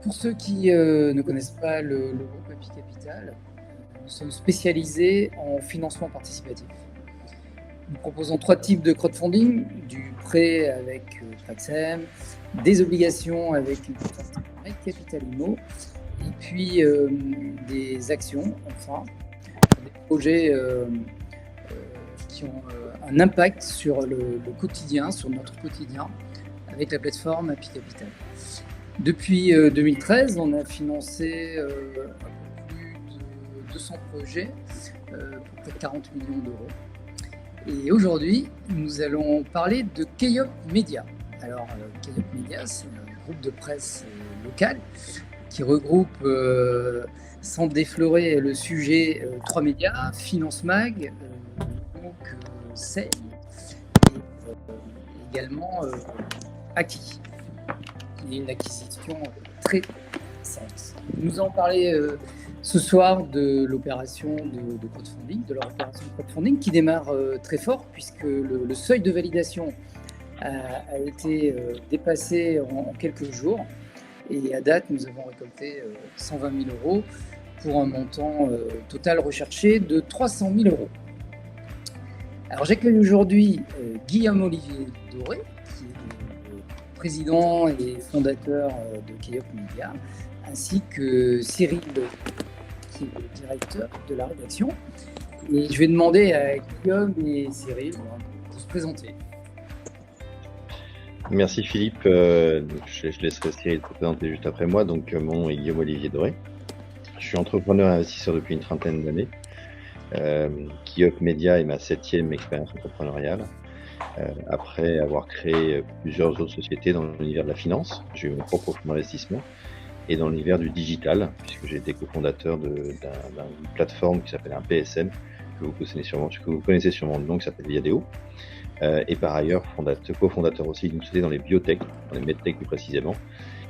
Pour ceux qui ne connaissent pas le groupe Happy Capital, nous sommes spécialisés en financement participatif. Nous proposons 3 types de crowdfunding, du prêt avec Praxem, des obligations avec une plateforme Capital Immo, et puis des actions, enfin, des projets qui ont un impact sur le quotidien, sur notre quotidien, avec la plateforme Happy Capital. Depuis 2013, on a financé un peu plus de 200 projets pour près de 40 millions d'euros. Et aujourd'hui, nous allons parler de Keyop Media. Alors, Keyop Media, c'est un groupe de presse local qui regroupe, sans déflorer le sujet, 3 médias, Finance Mag, donc Sale, et également Aki, qui est une acquisition très récente. Nous allons parler ce soir de l'opération de crowdfunding, de leur opération de crowdfunding qui démarre très fort puisque le seuil de validation a été dépassé en quelques jours. Et à date, nous avons récolté 120 000 euros pour un montant total recherché de 300 000 euros. Alors j'accueille aujourd'hui Guillaume-Olivier Doré, qui est le président et fondateur de Keyop Media, ainsi que Cyril, qui est le directeur de la rédaction. Et je vais demander à Guillaume et Cyril de se présenter. Merci Philippe. Je laisserai Cyril se présenter juste après moi. Donc, mon nom est Guillaume-Olivier Doré. Je suis entrepreneur et investisseur depuis une trentaine d'années. Keyop Media est ma 7e expérience entrepreneuriale. Après avoir créé plusieurs autres sociétés dans l'univers de la finance, j'ai eu mon propre fonds d'investissement, et dans l'univers du digital, puisque j'ai été cofondateur d'une plateforme qui s'appelle un PSM, que vous connaissez sûrement de nom, qui s'appelle Viadeo. Et par ailleurs, cofondateur aussi d'une société dans les biotech, dans les medtech plus précisément,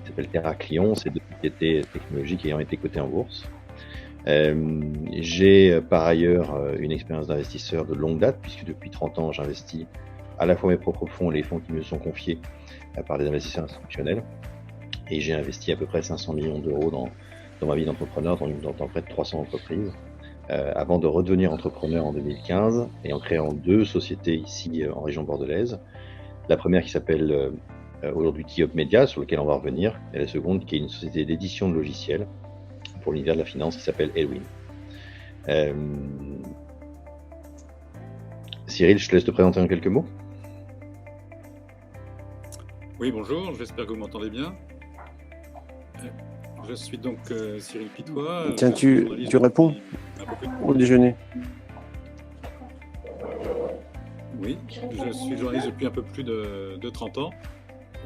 qui s'appelle Terraclion. C'est deux sociétés technologiques ayant été cotées en bourse. J'ai par ailleurs une expérience d'investisseur de longue date, puisque depuis 30 ans, j'investis à la fois mes propres fonds et les fonds qui me sont confiés par des investisseurs institutionnels. Et j'ai investi à peu près 500 millions d'euros dans ma vie d'entrepreneur, dans près de 300 entreprises, avant de redevenir entrepreneur en 2015 et en créant 2 sociétés ici en région bordelaise. La première qui s'appelle aujourd'hui Keyop Media, sur laquelle on va revenir, et la seconde qui est une société d'édition de logiciels pour l'univers de la finance qui s'appelle Elwin. Cyril, je te laisse te présenter en quelques mots. Oui, bonjour, j'espère que vous m'entendez bien. Je suis donc Cyril Pitois. Tiens, tu réponds au déjeuner. Oui, je suis journaliste depuis un peu plus de 30 ans.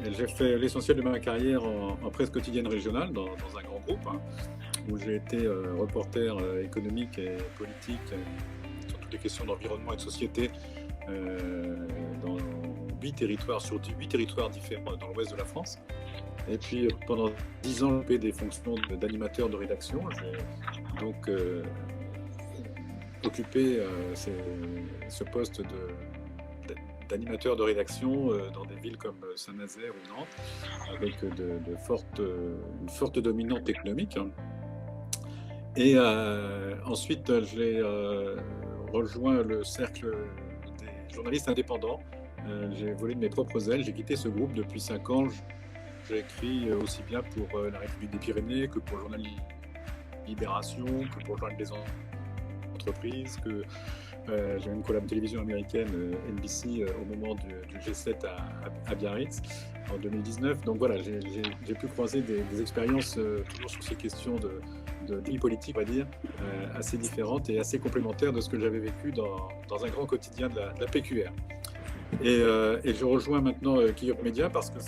Et j'ai fait l'essentiel de ma carrière en presse quotidienne régionale, dans un grand groupe, où j'ai été reporter économique et politique sur toutes les questions d'environnement et de société dans 8 territoires différents dans l'ouest de la France. Et puis pendant 10 ans, j'ai occupé des fonctions d'animateur de rédaction. J'ai donc occupé ce poste d'animateur de rédaction dans des villes comme Saint-Nazaire ou Nantes, avec une forte dominante économique. Et ensuite, j'ai rejoint le cercle des journalistes indépendants. J'ai volé de mes propres ailes, j'ai quitté ce groupe depuis 5 ans. J'ai écrit aussi bien pour la République des Pyrénées que pour le journal Libération, que pour le journal des entreprises, que j'ai une collab télévision américaine NBC au moment du G7 à Biarritz en 2019. Donc voilà, j'ai pu croiser des expériences toujours sur ces questions de vie politique, on va dire, assez différentes et assez complémentaires de ce que j'avais vécu dans un grand quotidien de la PQR. Et je rejoins maintenant Keyop Media parce que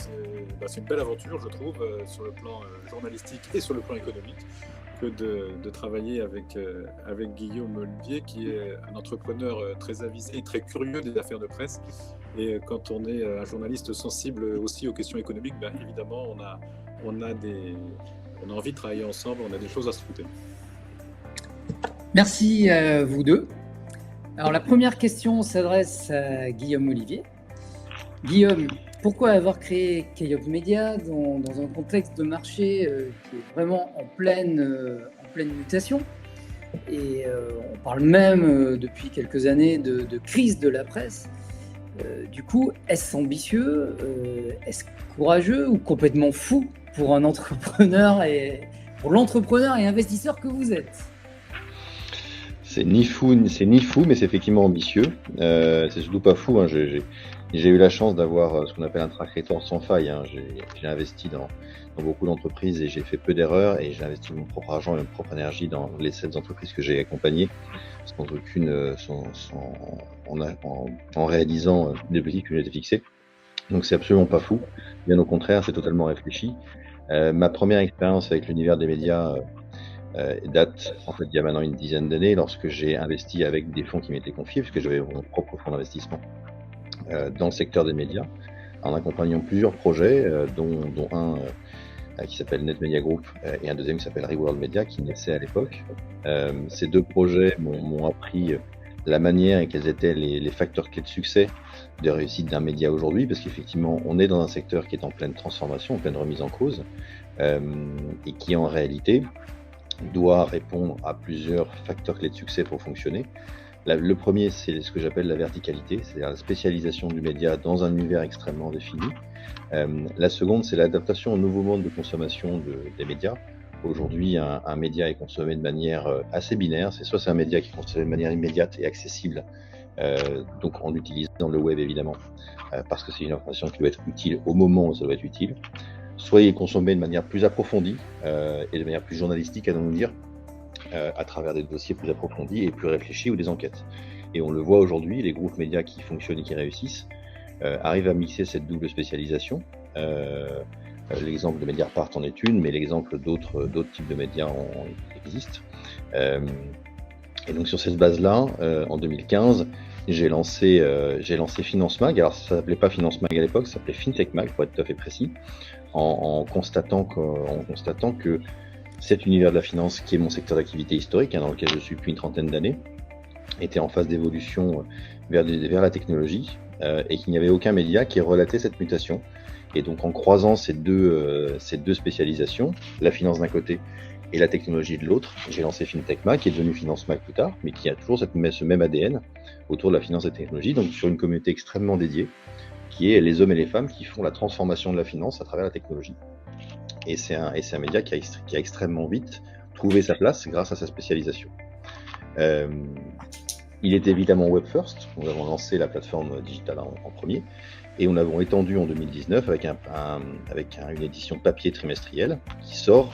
c'est une belle aventure, je trouve, sur le plan journalistique et sur le plan économique, que de travailler avec Guillaume Olivier, qui est un entrepreneur très avisé et très curieux des affaires de presse. Et quand on est un journaliste sensible aussi aux questions économiques, ben évidemment, on a envie de travailler ensemble, on a des choses à se raconter. Merci à vous deux. Alors la première question s'adresse à Guillaume Olivier. Guillaume, pourquoi avoir créé Kayop Media dans un contexte de marché qui est vraiment en pleine mutation. Et on parle même depuis quelques années de crise de la presse. Du coup, est-ce ambitieux, est-ce courageux ou complètement fou pour un entrepreneur et pour l'entrepreneur et investisseur que vous êtes? C'est ni fou, mais c'est effectivement ambitieux. C'est surtout pas fou, hein. J'ai eu la chance d'avoir ce qu'on appelle un track record sans faille, hein. J'ai investi dans beaucoup d'entreprises et j'ai fait peu d'erreurs, et j'ai investi mon propre argent et ma propre énergie dans les 7 entreprises que j'ai accompagnées, en réalisant des objectifs que j'ai fixés. Donc c'est absolument pas fou. Bien au contraire, c'est totalement réfléchi. Ma première expérience avec l'univers des médias date en fait il y a maintenant une dizaine d'années, lorsque j'ai investi avec des fonds qui m'étaient confiés, puisque j'avais mon propre fonds d'investissement dans le secteur des médias, en accompagnant plusieurs projets, dont un qui s'appelle Net Media Group et un deuxième qui s'appelle Reworld Media, qui naissait à l'époque. Ces 2 projets m'ont appris la manière et quels étaient les facteurs clés de succès de réussite d'un média aujourd'hui, parce qu'effectivement on est dans un secteur qui est en pleine transformation, en pleine remise en cause, et qui en réalité doit répondre à plusieurs facteurs clés de succès pour fonctionner. Le premier, c'est ce que j'appelle la verticalité, c'est-à-dire la spécialisation du média dans un univers extrêmement défini. La seconde, c'est l'adaptation au nouveau monde de consommation des médias. Aujourd'hui, un média est consommé de manière assez binaire. C'est un média qui est consommé de manière immédiate et accessible, donc en utilisant le web évidemment, parce que c'est une information qui doit être utile au moment où ça doit être utile. Soit il est consommé de manière plus approfondie et de manière plus journalistique, allons-nous dire, à travers des dossiers plus approfondis et plus réfléchis ou des enquêtes. Et on le voit aujourd'hui, les groupes médias qui fonctionnent et qui réussissent arrivent à mixer cette double spécialisation. L'exemple de Mediapart en est une, mais l'exemple d'autres types de médias existent. Et donc sur cette base-là, en 2015, j'ai lancé Finance Mag. Alors ça s'appelait pas Finance Mag à l'époque, ça s'appelait FinTech Mag pour être tout à fait précis, en constatant que cet univers de la finance, qui est mon secteur d'activité historique, hein, dans lequel je suis depuis une trentaine d'années, était en phase d'évolution vers la technologie, et qu'il n'y avait aucun média qui relatait cette mutation. Et donc en croisant ces deux spécialisations, la finance d'un côté et la technologie de l'autre, j'ai lancé FinTech Mag, qui est devenu Finance Mag plus tard, mais qui a toujours ce même ADN autour de la finance et de la technologie, donc sur une communauté extrêmement dédiée, qui est les hommes et les femmes qui font la transformation de la finance à travers la technologie. Et c'est un média qui a extrêmement vite trouvé sa place grâce à sa spécialisation. Il était évidemment web first. Nous avons lancé la plateforme digitale en premier, et nous l'avons étendu en 2019 avec une édition papier trimestrielle qui sort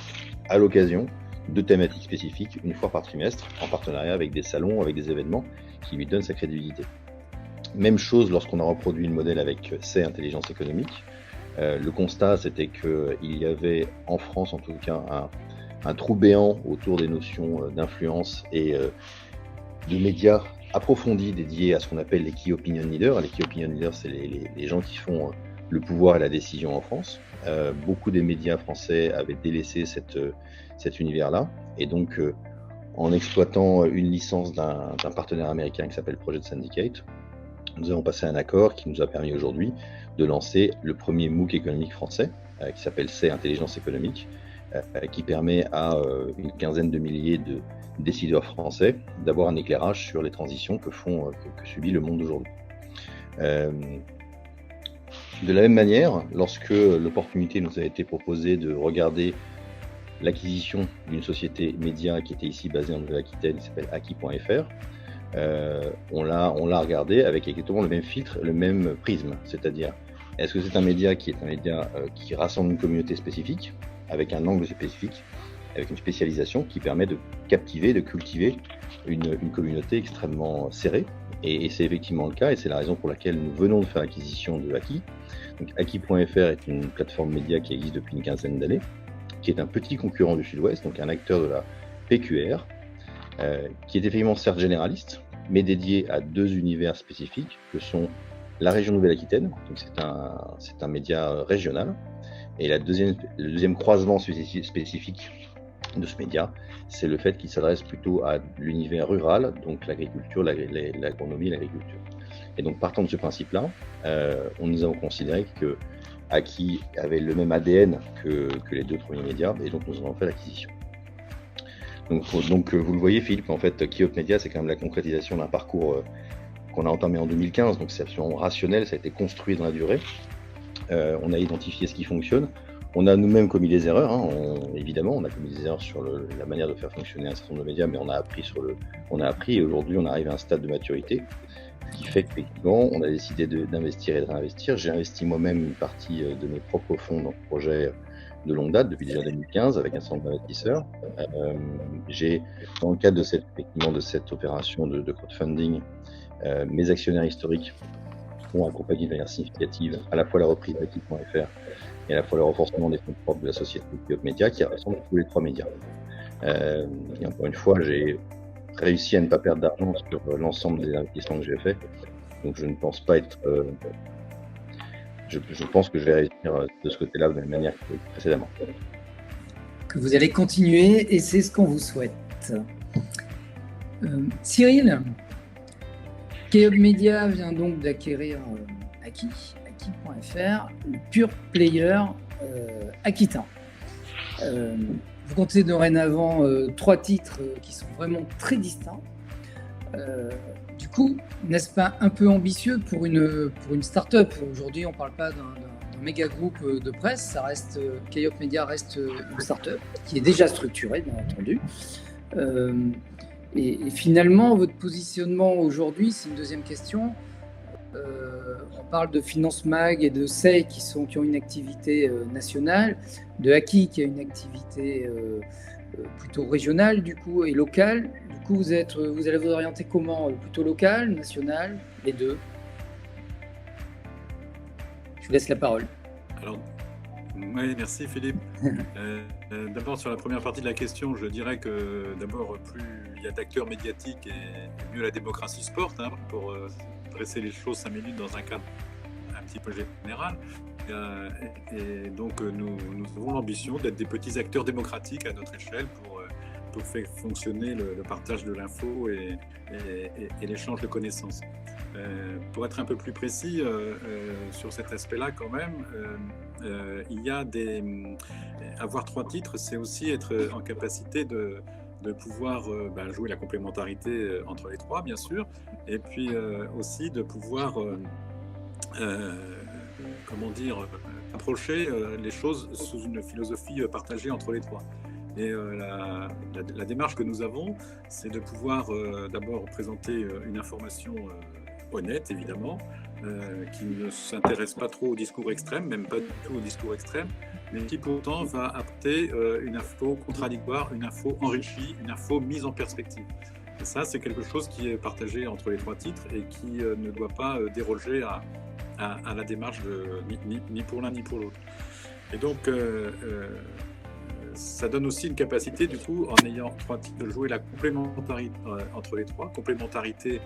à l'occasion de thématiques spécifiques une fois par trimestre, en partenariat avec des salons, avec des événements qui lui donnent sa crédibilité. Même chose lorsqu'on a reproduit le modèle avec C'est Intelligence économique. Le constat, c'était qu'il y avait en France en tout cas un trou béant autour des notions d'influence et de médias approfondis dédiés à ce qu'on appelle les Key Opinion Leaders. Les Key Opinion Leaders, c'est les gens qui font le pouvoir et la décision en France. Beaucoup des médias français avaient délaissé cet univers-là, et donc en exploitant une licence d'un partenaire américain qui s'appelle Project Syndicate, nous avons passé un accord qui nous a permis aujourd'hui de lancer le premier MOOC économique français, qui s'appelle C'est Intelligence économique, qui permet à une quinzaine de milliers de décideurs français d'avoir un éclairage sur les transitions que subit le monde d'aujourd'hui. De la même manière, lorsque l'opportunité nous a été proposée de regarder l'acquisition d'une société média qui était ici basée en Nouvelle-Aquitaine, qui s'appelle Aki.fr, on l'a regardé avec exactement le même filtre, le même prisme, c'est-à-dire est-ce que c'est un média qui rassemble une communauté spécifique, avec un angle spécifique, avec une spécialisation qui permet de captiver, de cultiver une communauté extrêmement serrée, et c'est effectivement le cas, et c'est la raison pour laquelle nous venons de faire l'acquisition de Aki. Donc Aki.fr est une plateforme média qui existe depuis une quinzaine d'années, qui est un petit concurrent du Sud-Ouest, donc un acteur de la PQR, qui est effectivement certes généraliste, mais dédié à 2 univers spécifiques, que sont la région Nouvelle-Aquitaine, donc c'est un média régional, et le deuxième croisement spécifique de ce média, c'est le fait qu'il s'adresse plutôt à l'univers rural, donc l'agriculture, l'agronomie et l'agriculture. Et donc, partant de ce principe-là, nous avons considéré que Aki avait le même ADN que les deux premiers médias, et donc nous avons fait l'acquisition. Donc, vous le voyez, Philippe, en fait, Key Up Media, c'est quand même la concrétisation d'un parcours qu'on a entamé en 2015, donc c'est absolument rationnel, ça a été construit dans la durée. On a identifié ce qui fonctionne. On a nous-mêmes commis des erreurs, hein. Évidemment, on a commis des erreurs sur la manière de faire fonctionner un certain nombre de médias, mais on a appris et aujourd'hui on arrive à un stade de maturité qui fait qu'effectivement on a décidé d'investir et de réinvestir. J'ai investi moi-même une partie de mes propres fonds dans le projet de longue date, depuis déjà 2015, avec un certain nombre d'investisseurs. J'ai, dans le cadre de cette opération de crowdfunding, mes actionnaires historiques ont accompagné de manière significative à la fois la reprise d'Aki.fr et à la fois le renforcement des fonds propres de la société Key Up Media, qui rassemble tous les trois médias. Et encore une fois, j'ai réussi à ne pas perdre d'argent sur l'ensemble des investissements que j'ai faits. Donc je ne pense pas être... je pense que je vais réussir de ce côté-là de la même manière que précédemment. Que vous allez continuer, et c'est ce qu'on vous souhaite. Cyril, Key Up Media vient donc d'acquérir Aki.fr, le pure player aquitain. Vous comptez dorénavant 3 titres qui sont vraiment très distincts. Du coup, n'est-ce pas un peu ambitieux pour une start-up? Aujourd'hui, on ne parle pas d'un méga groupe de presse, ça reste, Key Up Media reste une start-up qui est déjà structurée, bien entendu. Et finalement, votre positionnement aujourd'hui, c'est une deuxième question. On parle de Finance Mag et de SEI qui ont une activité nationale, de Aki qui a une activité plutôt régionale du coup et locale. Du coup, vous allez vous orienter comment? Plutôt local, national, les deux? Je vous laisse la parole. Alors, oui, merci Philippe. D'abord, sur la première partie de la question, je dirais que d'abord, plus il y a d'acteurs médiatiques et mieux la démocratie se porte, hein, pour dresser les choses 5 minutes dans un cadre un petit peu général. Et donc, nous avons l'ambition d'être des petits acteurs démocratiques à notre échelle pour faire fonctionner le partage de l'info et l'échange de connaissances. Pour être un peu plus précis sur cet aspect-là quand même, il y a avoir 3 titres, c'est aussi être en capacité de pouvoir jouer la complémentarité entre les 3, bien sûr, et puis aussi de pouvoir approcher les choses sous une philosophie partagée entre les 3. Et la démarche que nous avons, c'est de pouvoir d'abord présenter une information honnête, évidemment, qui ne s'intéresse pas trop au discours extrême, même pas du tout au discours extrême, mais qui pourtant va apporter une info contradictoire, une info enrichie, une info mise en perspective. Et ça, c'est quelque chose qui est partagé entre les 3 titres et qui ne doit pas déroger à la démarche ni pour l'un ni pour l'autre. Et donc, ça donne aussi une capacité, du coup, en ayant 3 titres, de jouer la complémentarité entre les 3, complémentarité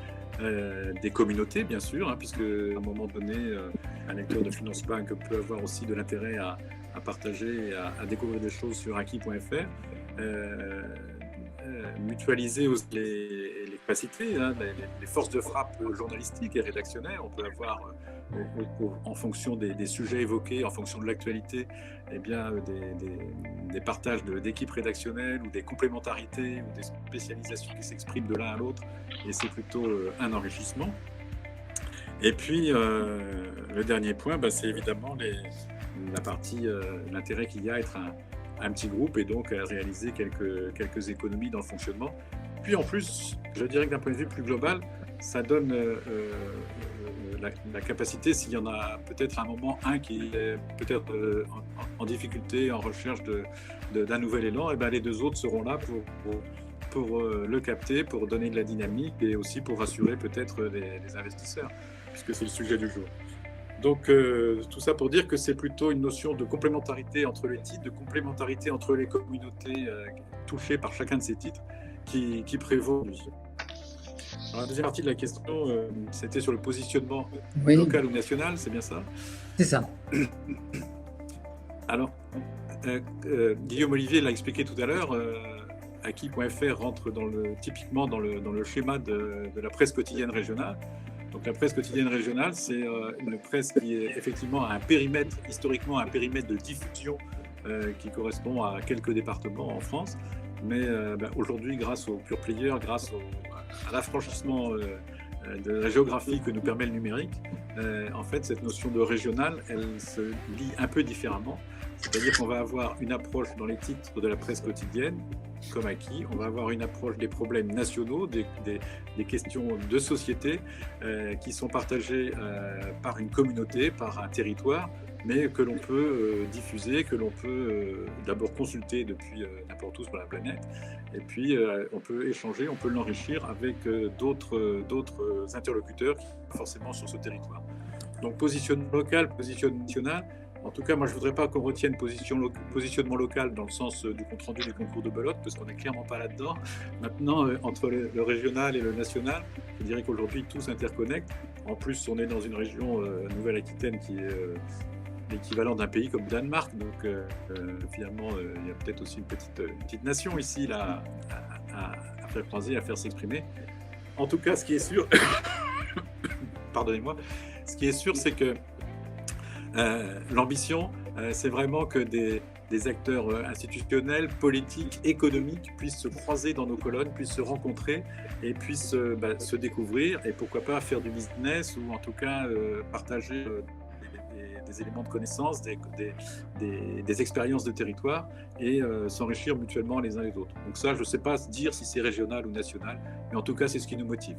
des communautés, bien sûr, hein, puisque à un moment donné, un lecteur de Finance Mag peut avoir aussi de l'intérêt à partager et à découvrir des choses sur Aki.fr. Mutualiser aussi les capacités, hein, les forces de frappe journalistiques et rédactionnelles. On peut avoir, en fonction des sujets évoqués, en fonction de l'actualité, eh bien, des partages d'équipes rédactionnelles ou des complémentarités ou des spécialisations qui s'expriment de l'un à l'autre, et c'est plutôt un enrichissement. Et puis, le dernier point, c'est évidemment la partie, l'intérêt qu'il y a à être un petit groupe et donc à réaliser quelques économies dans le fonctionnement. Puis en plus, je dirais que d'un point de vue plus global, ça donne la capacité, s'il y en a peut-être à un moment qui est peut-être en difficulté, en recherche d'un nouvel élan, et ben les 2 autres seront là pour le capter, pour donner de la dynamique et aussi pour rassurer peut-être les investisseurs, puisque c'est le sujet du jour. Donc, tout ça pour dire que c'est plutôt une notion de complémentarité entre les titres, de complémentarité entre les communautés touchées par chacun de ces titres qui prévaut. Alors, la deuxième partie de la question, c'était sur le positionnement local ou national, c'est bien ça? C'est ça. Alors, Guillaume Olivier l'a expliqué tout à l'heure, Aki.fr rentre typiquement dans le schéma de la presse quotidienne régionale. Donc la presse quotidienne régionale, c'est une presse qui est effectivement à un périmètre, historiquement un périmètre de diffusion qui correspond à quelques départements en France. Mais aujourd'hui, grâce aux pure players, grâce à l'affranchissement de la géographie que nous permet le numérique, en fait, cette notion de régional, elle se lit un peu différemment. C'est-à-dire qu'on va avoir une approche dans les titres de la presse quotidienne, comme acquis. On va avoir une approche des problèmes nationaux, des questions de société qui sont partagées par une communauté, par un territoire, mais que l'on peut diffuser, que l'on peut d'abord consulter depuis n'importe où sur la planète, et puis on peut échanger, on peut l'enrichir avec d'autres interlocuteurs qui sont forcément sur ce territoire. Donc positionnement local, positionnement national. En tout cas, moi, je ne voudrais pas qu'on retienne positionnement local dans le sens du compte-rendu des concours de belote, parce qu'on n'est clairement pas là-dedans. Maintenant, entre le régional et le national, je dirais qu'aujourd'hui, tout s'interconnecte. En plus, on est dans une région Nouvelle-Aquitaine qui est l'équivalent d'un pays comme Danemark. Donc, finalement, il y a peut-être aussi une petite nation ici là, à faire croiser, à faire s'exprimer. En tout cas, ce qui est sûr, pardonnez-moi, ce qui est sûr, c'est que l'ambition, c'est vraiment que des acteurs institutionnels, politiques, économiques puissent se croiser dans nos colonnes, puissent se rencontrer et puissent se découvrir et pourquoi pas faire du business ou en tout cas partager des éléments de connaissance, des expériences de territoire et s'enrichir mutuellement les uns les autres. Donc ça, je ne sais pas dire si c'est régional ou national, mais en tout cas, c'est ce qui nous motive.